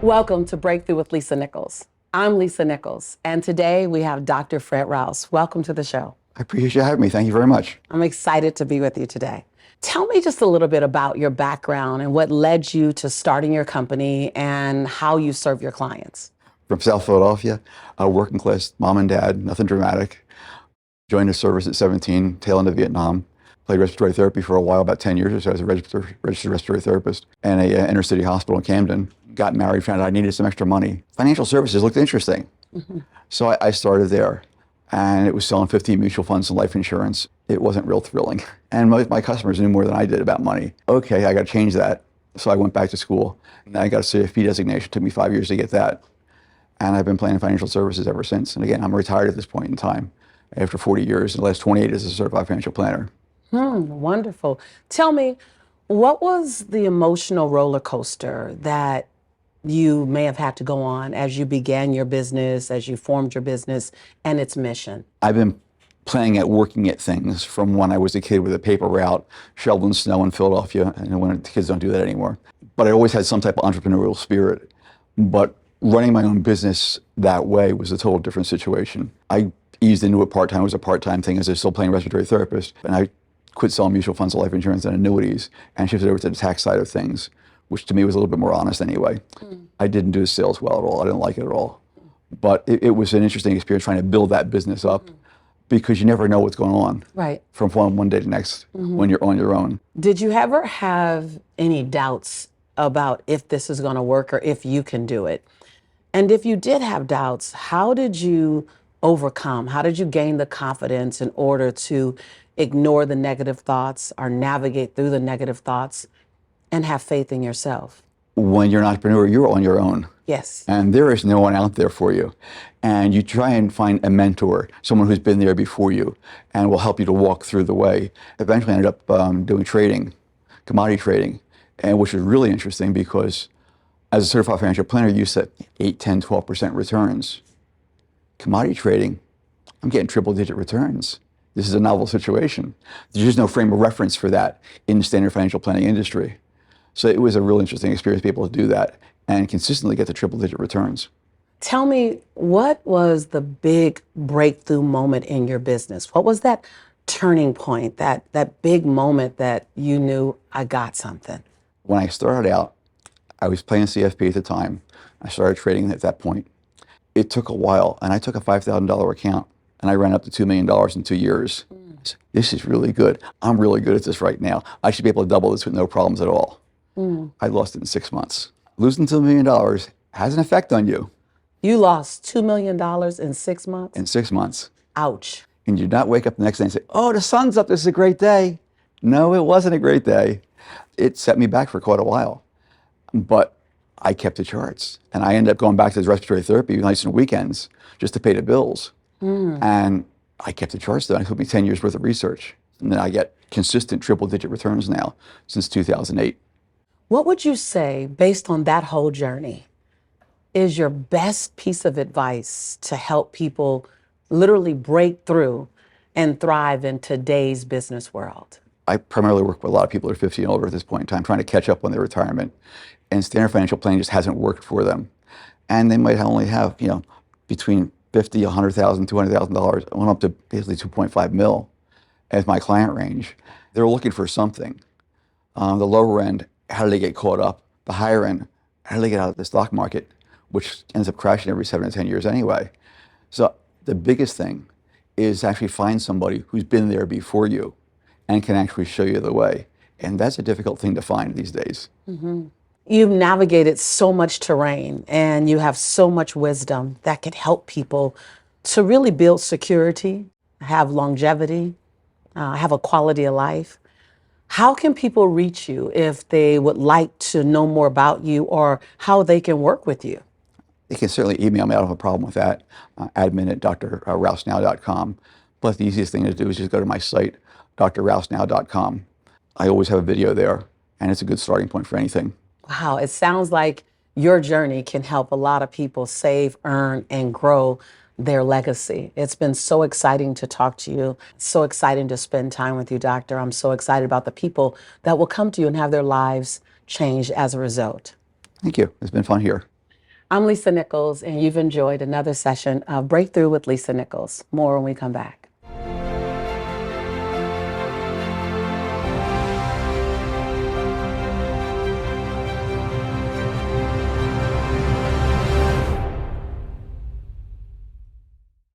Welcome to Breakthrough with Lisa Nichols. I'm Lisa Nichols, and today we have Dr. Rouse. Welcome to the show. I appreciate you having me. Thank you very much. I'm excited to be with you today. Tell me just a little bit about your background and what led you to starting your company and how you serve your clients. From South Philadelphia, working class, mom and dad, nothing dramatic. Joined the service at 17, tail end of Vietnam. Played respiratory therapy for a while, about 10 years or so as a registered respiratory therapist in a inner city hospital in Camden. Got married, found out I needed some extra money. Financial services looked interesting. So I started there, and it was selling 15 mutual funds and life insurance. It wasn't real thrilling. And most of my customers knew more than I did about money. Okay, I got to change that. So I went back to school, and I got a CFP designation. It took me 5 years to get that. And I've been playing financial services ever since. And again, I'm retired at this point in time after 40 years, and the last 28 as a certified financial planner. Wonderful. Tell me, what was the emotional roller coaster that you may have had to go on as you began your business, as you formed your business and its mission? I've been playing at working at things from when I was a kid with a paper route, shoveling snow in Philadelphia, and when the kids don't do that anymore. But I always had some type of entrepreneurial spirit. But running my own business that way was a total different situation. I eased into it part-time. It was a part-time thing as I was still playing respiratory therapist. And I quit selling mutual funds, life insurance, and annuities, and shifted over to the tax side of things, which to me was a little bit more honest anyway. I didn't do sales well at all. I didn't like it at all. But it was an interesting experience trying to build that business up because you never know what's going on from one day to next when you're on your own. Did you ever have any doubts about if this is going to work or if you can do it? And if you did have doubts, how did you overcome? How did you gain the confidence in order to ignore the negative thoughts or navigate through the negative thoughts and have faith in yourself? When you're an entrepreneur, you're on your own. Yes. And there is no one out there for you. And you try and find a mentor, someone who's been there before you and will help you to walk through the way. Eventually I ended up doing trading, commodity trading, and which was really interesting because as a certified financial planner, you set 8, 10, 12% returns. Commodity trading, I'm getting triple-digit returns. This is a novel situation. There's just no frame of reference for that in the standard financial planning industry. So it was a real interesting experience to be able to do that and consistently get the triple-digit returns. Tell me, what was the big breakthrough moment in your business? What was that turning point, that big moment that you knew, I got something? When I started out, I was playing CFP at the time. I started trading at that point. It took a while, and I took a $5,000 account, and I ran up to $2 million in 2 years. I said, this is really good. I'm really good at this right now. I should be able to double this with no problems at all. I lost it in 6 months. Losing $2 million has an effect on you. You lost $2 million in 6 months? In 6 months. Ouch. And you not wake up the next day and say, oh, the sun's up, this is a great day. No, it wasn't a great day. It set me back for quite a while. But I kept the charts. And I ended up going back to the respiratory therapy nights and weekends just to pay the bills. And I kept the charts though. It took me 10 years worth of research. And then I get consistent triple-digit returns now since 2008. What would you say, based on that whole journey, is your best piece of advice to help people literally break through and thrive in today's business world? I primarily work with a lot of people who are 50 and older at this point in time, trying to catch up on their retirement. And standard financial planning just hasn't worked for them. And they might only have, between $50,000, $100,000, $200,000. I went up to basically 2.5 mil as my client range. They're looking for something. The lower end, how do they get caught up? The higher end, how do they get out of the stock market, which ends up crashing every 7 to 10 years anyway. So the biggest thing is actually find somebody who's been there before you and can actually show you the way. And that's a difficult thing to find these days. You've navigated so much terrain and you have so much wisdom that can help people to really build security, have longevity, have a quality of life. How can people reach you if they would like to know more about you or how they can work with you? They can certainly email me. I don't have a problem with that. admin@drrousenow.com. But the easiest thing to do is just go to my site, drrousenow.com. I always have a video there, and it's a good starting point for anything. Wow, it sounds like your journey can help a lot of people save, earn, and grow their legacy. It's been so exciting to talk to you. So exciting to spend time with you, Doctor. I'm so excited about the people that will come to you and have their lives changed as a result. Thank you. It's been fun here. I'm Lisa Nichols, and you've enjoyed another session of Breakthrough with Lisa Nichols. More when we come back.